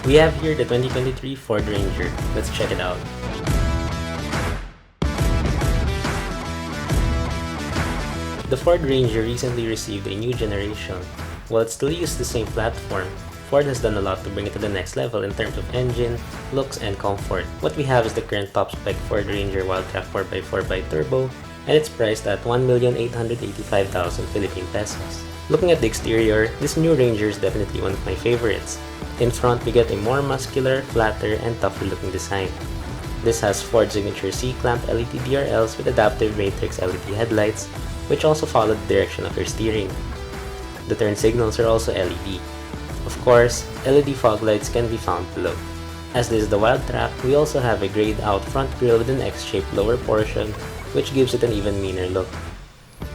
We have here the 2023 Ford Ranger. Let's check it out. The Ford Ranger recently received a new generation. While it still uses the same platform, Ford has done a lot to bring it to the next level in terms of engine, looks, and comfort. What we have is the current top-spec Ford Ranger Wildtrak 4x4 Turbo, and it's priced at 1,885,000 Philippine pesos. Looking at the exterior, this new Ranger is definitely one of my favorites. In front, we get a more muscular, flatter, and tougher looking design. This has Ford signature C-clamp LED DRLs with adaptive matrix LED headlights, which also follow the direction of your steering. The turn signals are also LED. Of course, LED fog lights can be found below. As this is the Wildtrak, we also have a grayed out front grille with an X-shaped lower portion, which gives it an even meaner look.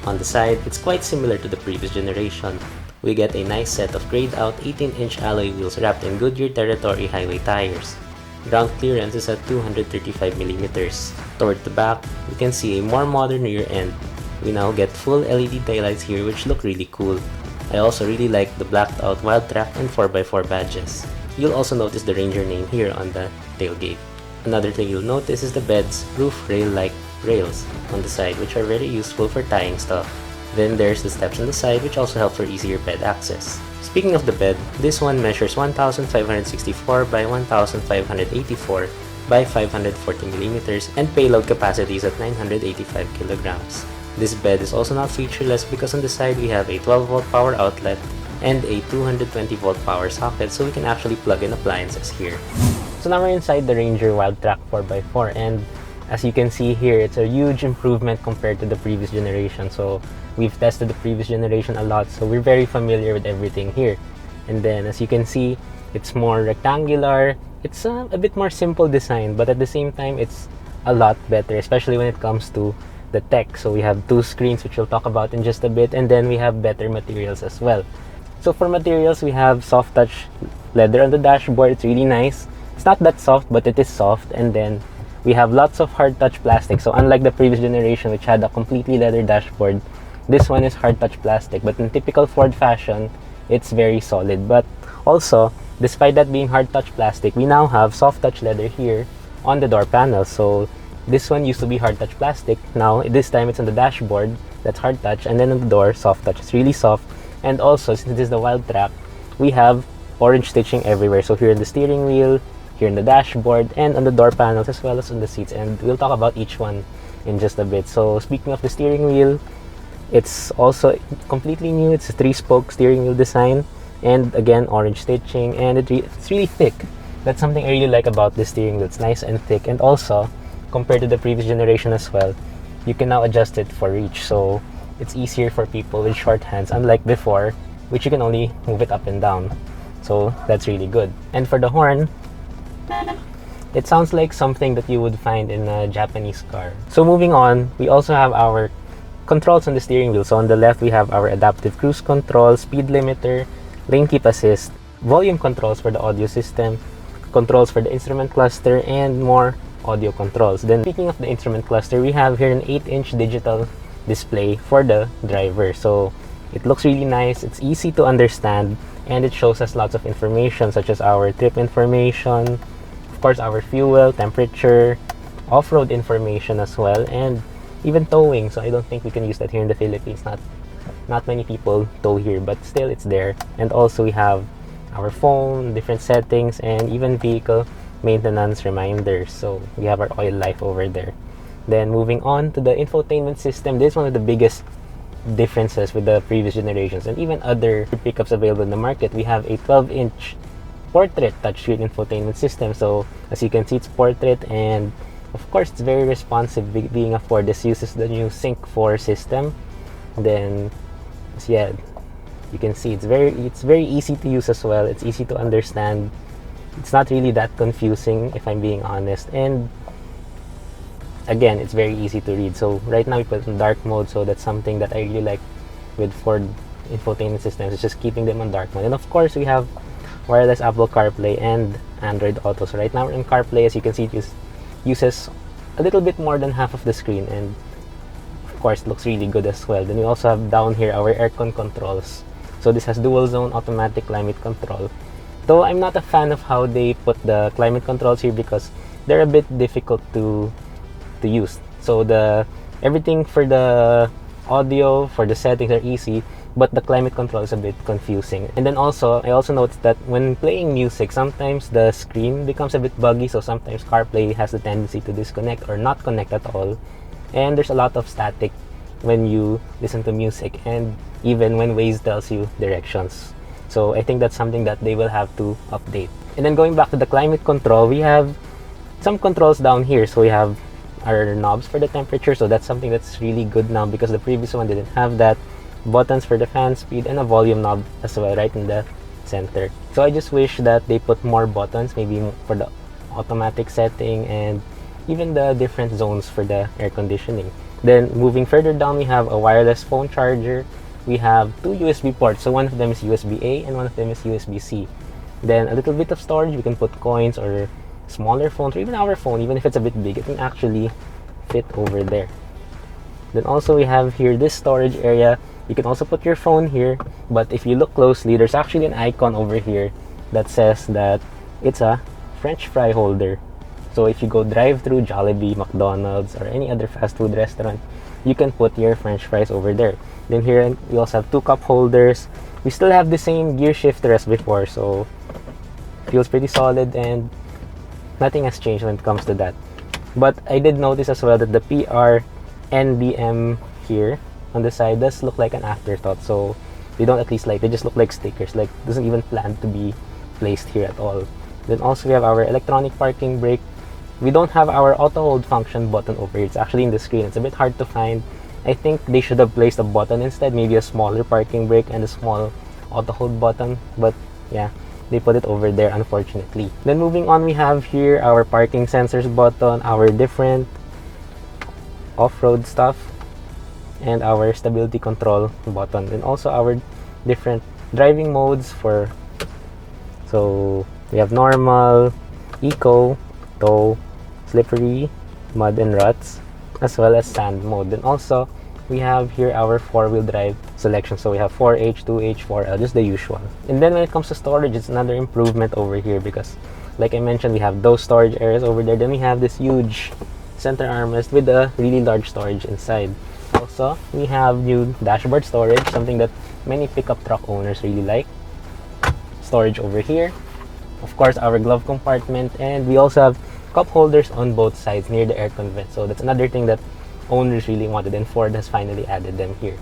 On the side, it's quite similar to the previous generation. We get a nice set of grayed out 18-inch alloy wheels wrapped in Goodyear Territory highway tires. Ground clearance is at 235mm. Toward the back, we can see a more modern rear end. We now get full LED taillights here which look really cool. I also really like the blacked out Wildtrak and 4x4 badges. You'll also notice the Ranger name here on the tailgate. Another thing you'll notice is the bed's roof rail-like rails on the side, which are very useful for tying stuff. Then there's the steps on the side, which also help for easier bed access. Speaking of the bed, this one measures 1,564 by 1,584 by 540mm and payload capacity is at 985 kilograms. This bed is also not featureless because on the side we have a 12-volt power outlet and a 220-volt power socket, so we can actually plug in appliances here. So now we're inside the Ranger Wildtrak 4x4, and as you can see here, it's a huge improvement compared to the previous generation. So we've tested the previous generation a lot, so we're very familiar with everything here. And then as you can see, it's more rectangular. It's a bit more simple design, but at the same time, it's a lot better, especially when it comes to the tech. So we have two screens, which we'll talk about in just a bit, and then we have better materials as well. So for materials, we have soft touch leather on the dashboard. It's really nice. It's not that soft, but it is soft. And then we have lots of hard touch plastic. So unlike the previous generation, which had a completely leather dashboard, this one is hard touch plastic. But in typical Ford fashion, it's very solid. But also, despite that being hard touch plastic, we now have soft touch leather here on the door panel. So this one used to be hard touch plastic. Now this time it's on the dashboard, that's hard touch, and then on the door, soft touch. It's really soft. And also, since this is the Wildtrak, we have orange stitching everywhere. So here in the steering wheel, here in the dashboard, and on the door panels as well as on the seats. And we'll talk about each one in just a bit. So speaking of the steering wheel, it's also completely new. It's a 3-spoke steering wheel design, and again, orange stitching, and it's really thick. That's something I really like about this steering wheel. It's nice and thick, and also compared to the previous generation as well, you can now adjust it for reach, so it's easier for people with short hands, unlike before, which you can only move it up and down. So that's really good. And for the horn, it sounds like something that you would find in a Japanese car. So moving on, we also have our controls on the steering wheel. So on the left, we have our adaptive cruise control, speed limiter, lane keep assist, volume controls for the audio system, controls for the instrument cluster, and more audio controls. Then speaking of the instrument cluster, we have here an 8-inch digital display for the driver. So it looks really nice, it's easy to understand, and it shows us lots of information such as our trip information, of course our fuel, temperature, off-road information as well, and even towing. So I don't think we can use that here in the Philippines. Not many people tow here, but still it's there. And also we have our phone, different settings, and even vehicle maintenance reminders. So we have our oil life over there. Then moving on to the infotainment system, this is one of the biggest differences with the previous generations and even other pickups available in the market. We have a 12-inch portrait touchscreen infotainment system. So as you can see, it's portrait, and of course it's very responsive. Being a Ford, this uses the new Sync 4 system. Then yeah, you can see it's very easy to use as well. It's easy to understand. It's not really that confusing, if I'm being honest, and again, it's very easy to read. So right now we put it in dark mode, so that's something that I really like with Ford infotainment systems. It's just keeping them on dark mode. And of course, we have wireless Apple CarPlay and Android Auto. So right now we're in CarPlay. As you can see, it uses a little bit more than half of the screen, and of course, it looks really good as well. Then we also have down here our aircon controls. So this has dual zone automatic climate control, Though I'm not a fan of how they put the climate controls here because they're a bit difficult to use. So everything for the audio, for the settings are easy, but the climate control is a bit confusing. And then also, I also noticed that when playing music, sometimes the screen becomes a bit buggy, so sometimes CarPlay has the tendency to disconnect or not connect at all. And there's a lot of static when you listen to music, and even when Waze tells you directions. So I think that's something that they will have to update. And then going back to the climate control, we have some controls down here. So we have our knobs for the temperature, so that's something that's really good now because the previous one didn't have that. Buttons for the fan speed and a volume knob as well right in the center. So I just wish that they put more buttons, maybe for the automatic setting and even the different zones for the air conditioning. Then moving further down, we have a wireless phone charger. We have two USB ports, so one of them is USB-A and one of them is USB-C. Then a little bit of storage, we can put coins or smaller phones, or even our phone, even if it's a bit big, it can actually fit over there. Then also we have here this storage area. You can also put your phone here, but if you look closely, there's actually an icon over here that says that it's a French fry holder. So if you go drive through Jollibee, McDonald's, or any other fast food restaurant, you can put your French fries over there. Then here we also have two cup holders. We still have the same gear shifter as before, so feels pretty solid and nothing has changed when it comes to that. But I did notice as well that the PR NBM here on the side does look like an afterthought, so they don't, at least like, they just look like stickers, like doesn't even plan to be placed here at all. Then also we have our electronic parking brake. We don't have our auto hold function button over here. It's actually in the screen. It's a bit hard to find. I think they should have placed a button instead, maybe a smaller parking brake and a small auto hold button, but yeah, they put it over there unfortunately. Then moving on, we have here our parking sensors button, our different off-road stuff, and our stability control button, and also our different driving modes for, so we have normal, eco, tow, slippery, mud and ruts, as well as sand mode. Then also we have here our four-wheel drive selection, so we have 4H, 2H, 4L, just the usual. And then when it comes to storage, it's another improvement over here because like I mentioned, we have those storage areas over there. Then we have this huge center armrest with a really large storage inside. Also, we have new dashboard storage, something that many pickup truck owners really like. Storage over here. Of course, our glove compartment, and we also have cup holders on both sides near the aircon vent. So that's another thing that owners really wanted, and Ford has finally added them here.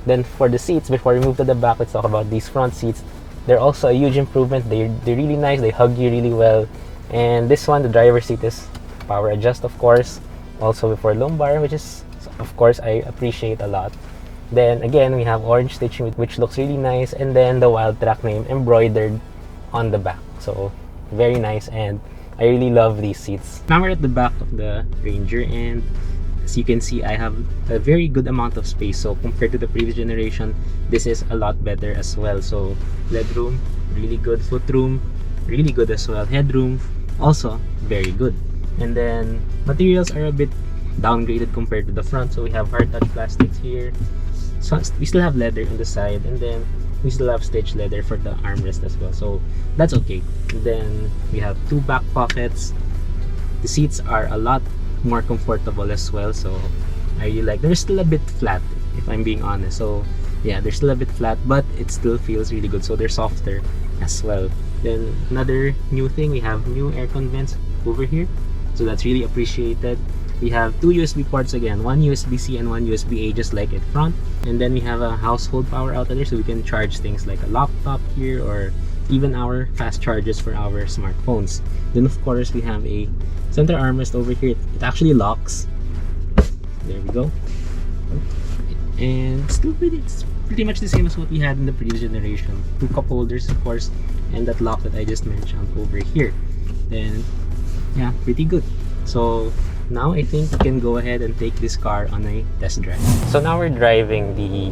Then for the seats, before we move to the back, let's talk about these front seats. They're also a huge improvement. They're really nice. They hug you really well. And this one, the driver's seat, is power adjust, of course. Also before lumbar, which is, of course, I appreciate a lot. Then again, we have orange stitching, which looks really nice, and then the Wildtrak name embroidered on the back. So very nice, and I really love these seats. Now we're at the back of the Ranger, and as you can see, I have a very good amount of space. So compared to the previous generation, this is a lot better as well. So legroom, really good. Footroom, really good as well. Headroom, also very good. And then materials are a bit downgraded compared to the front. So we have hard touch plastics here. So we still have leather on the side, and then we still have stitched leather for the armrest as well. So that's okay. Then we have two back pockets. The seats are a lot more comfortable as well. So I really like. They're still a bit flat, if I'm being honest. So yeah, they're still a bit flat, but it still feels really good. So they're softer as well. Then another new thing, we have new aircon vents over here. So that's really appreciated. We have two USB ports again, one USB-C and one USB-A, just like in front. And then we have a household power outlet here, so we can charge things like a laptop here, or even our fast chargers for our smartphones. Then of course we have a center armrest over here. It actually locks. There we go. And still it's pretty much the same as what we had in the previous generation. Two cup holders, of course, and that lock that I just mentioned over here. Then yeah, pretty good. So now I think we can go ahead and take this car on a test drive. So now we're driving the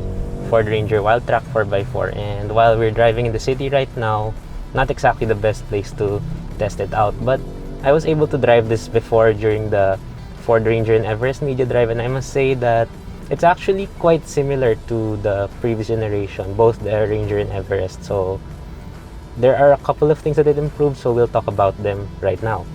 Ford Ranger Wildtrak 4x4, and while we're driving in the city right now, not exactly the best place to test it out, but I was able to drive this before during the Ford Ranger and Everest Media Drive, and I must say that it's actually quite similar to the previous generation, both the Ranger and Everest. So there are a couple of things that it improved, so we'll talk about them right now.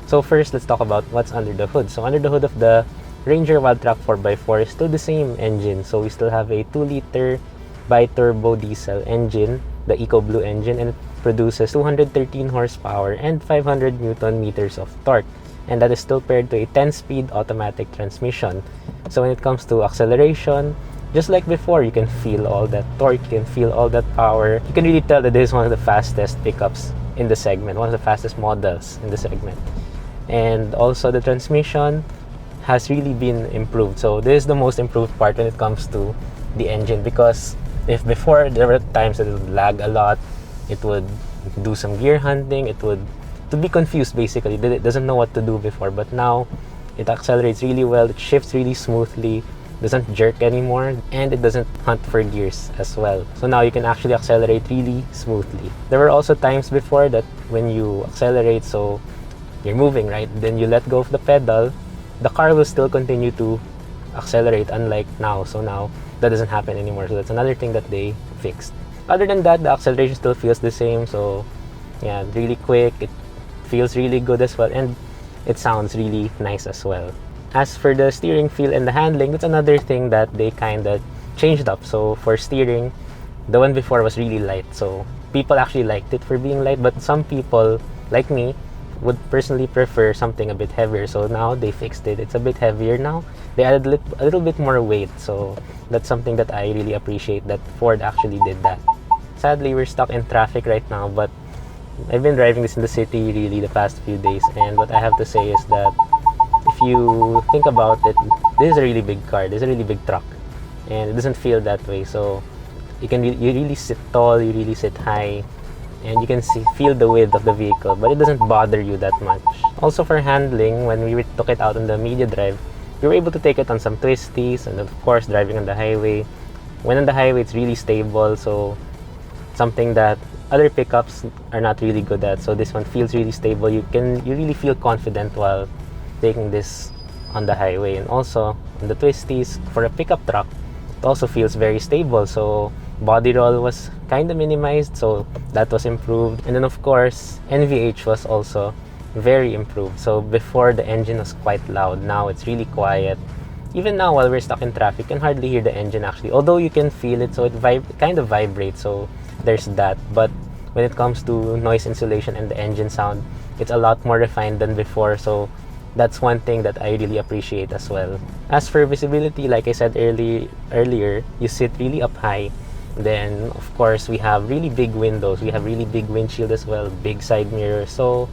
So first, let's talk about what's under the hood. So under the hood of the Ranger Wildtrak 4x4 is still the same engine. So we still have a 2-liter bi-turbo diesel engine, the EcoBlue engine, and it produces 213 horsepower and 500 Newton meters of torque. And that is still paired to a 10-speed automatic transmission. So when it comes to acceleration, just like before, you can feel all that torque, you can feel all that power. You can really tell that this is one of the fastest pickups in the segment, one of the fastest models in the segment. And also the transmission has really been improved. So this is the most improved part when it comes to the engine, because if before there were times that it would lag a lot, it would do some gear hunting, it would to be confused basically, it doesn't know what to do before, but now it accelerates really well, it shifts really smoothly, doesn't jerk anymore, and it doesn't hunt for gears as well. So now you can actually accelerate really smoothly. There were also times before that when you accelerate, so you're moving, right? Then you let go of the pedal, the car will still continue to accelerate, unlike now. So now that doesn't happen anymore. So that's another thing that they fixed. Other than that, the acceleration still feels the same. So yeah, really quick. It feels really good as well, and it sounds really nice as well. As for the steering feel and the handling, that's another thing that they kind of changed up. So for steering, the one before was really light. So people actually liked it for being light, but some people, like me, would personally prefer something a bit heavier. So now they fixed it. It's a bit heavier now. They added a little bit more weight. So that's something that I really appreciate, that Ford actually did that. Sadly, we're stuck in traffic right now, but I've been driving this in the city really the past few days, and what I have to say is that if you think about it, this is a really big car, this is a really big truck, and it doesn't feel that way. So you really sit tall, you really sit high, and you can feel the width of the vehicle, but it doesn't bother you that much. Also for handling, when we took it out on the media drive, we were able to take it on some twisties, and of course driving on the highway. When on the highway, it's really stable, so something that other pickups are not really good at. So this one feels really stable. You really feel confident while taking this on the highway. And also on the twisties, for a pickup truck, it also feels very stable. So body roll was kind of minimized, so that was improved. And then of course NVH was also very improved. So before, the engine was quite loud, now it's really quiet. Even now while we're stuck in traffic, you can hardly hear the engine actually, although you can feel it. So it kind of vibrates, so there's that. But when it comes to noise insulation and the engine sound, it's a lot more refined than before. So that's one thing that I really appreciate as well. As for visibility, like I said earlier, you sit really up high. Then of course we have really big windows, we have really big windshield as well, big side mirrors. So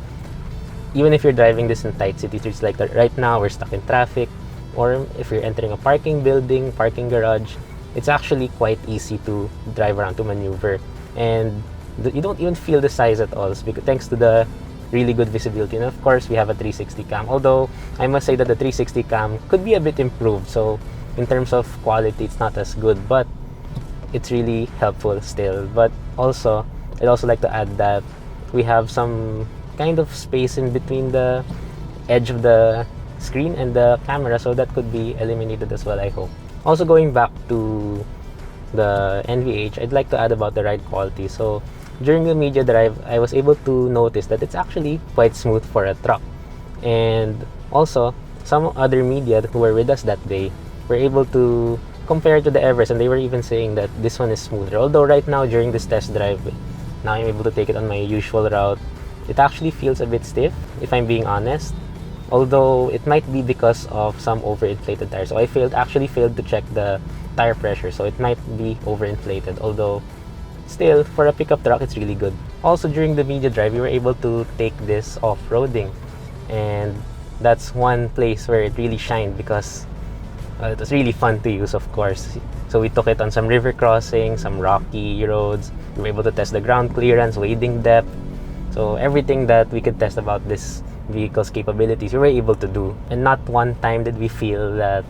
even if you're driving this in tight city streets like that, right now we're stuck in traffic, or if you're entering a parking building, parking garage, it's actually quite easy to drive around, to maneuver, and you don't even feel the size at all, because thanks to the really good visibility. And of course we have a 360 cam, although I must say that the 360 cam could be a bit improved. So in terms of quality, it's not as good, but it's really helpful still. But also, I'd also like to add that we have some kind of space in between the edge of the screen and the camera, so that could be eliminated as well, I hope. Also, going back to the NVH, I'd like to add about the ride quality. So during the media drive, I was able to notice that it's actually quite smooth for a truck. And also, some other media who were with us that day were able to compare to the Everest, and they were even saying that this one is smoother. Although right now during this test drive, now I'm able to take it on my usual route, it actually feels a bit stiff, if I'm being honest. Although it might be because of some overinflated tires. So I actually failed to check the tire pressure, so it might be overinflated. Although still, for a pickup truck, it's really good. Also during the media drive, we were able to take this off-roading, and that's one place where it really shined, because it was really fun to use, of course. So we took it on some river crossings, some rocky roads. We were able to test the ground clearance, wading depth. So everything that we could test about this vehicle's capabilities, we were able to do. And not one time did we feel that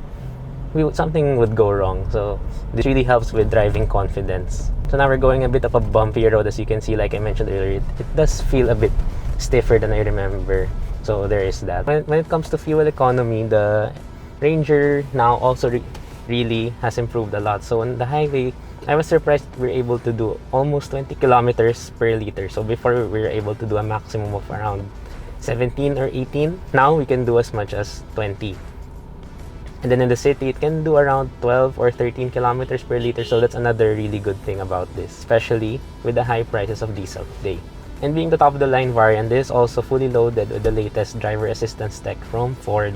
something would go wrong. So this really helps with driving confidence. So now we're going a bit up a bumpy road, as you can see. Like I mentioned earlier, it does feel a bit stiffer than I remember. So there is that. When it comes to fuel economy, the Ranger now also really has improved a lot. So on the highway, I was surprised we were able to do almost 20 kilometers per liter. So before we were able to do a maximum of around 17 or 18. Now we can do as much as 20. And then in the city, it can do around 12 or 13 kilometers per liter. So that's another really good thing about this, especially with the high prices of diesel today. And being the top of the line variant, this is also fully loaded with the latest driver assistance tech from Ford.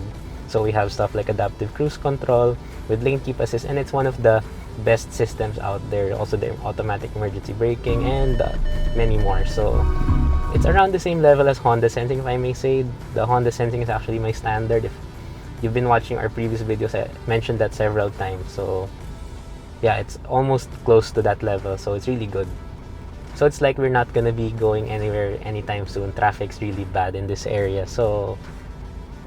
So we have stuff like adaptive cruise control with lane keep assist, and it's one of the best systems out there. Also the automatic emergency braking and many more. So it's around the same level as Honda Sensing, if I may say. The Honda Sensing is actually my standard. If you've been watching our previous videos, I mentioned that several times. So yeah, it's almost close to that level. So it's really good. So it's like we're not gonna be going anywhere anytime soon. Traffic's really bad in this area. So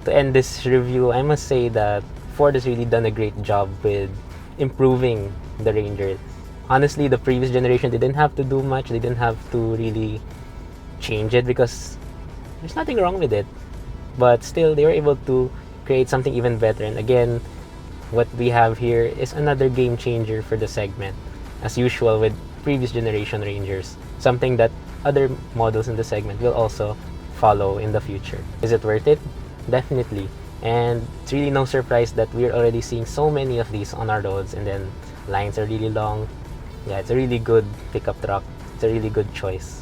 to end this review, I must say that Ford has really done a great job with improving the Ranger. Honestly, the previous generation, they didn't have to do much. They didn't have to really change it because there's nothing wrong with it. But still, they were able to create something even better. And again, what we have here is another game changer for the segment. As usual with previous generation Rangers, something that other models in the segment will also follow in the future. Is it worth it? Definitely. And it's really no surprise that we're already seeing so many of these on our roads, and then lines are really long. Yeah, it's a really good pickup truck. It's a really good choice.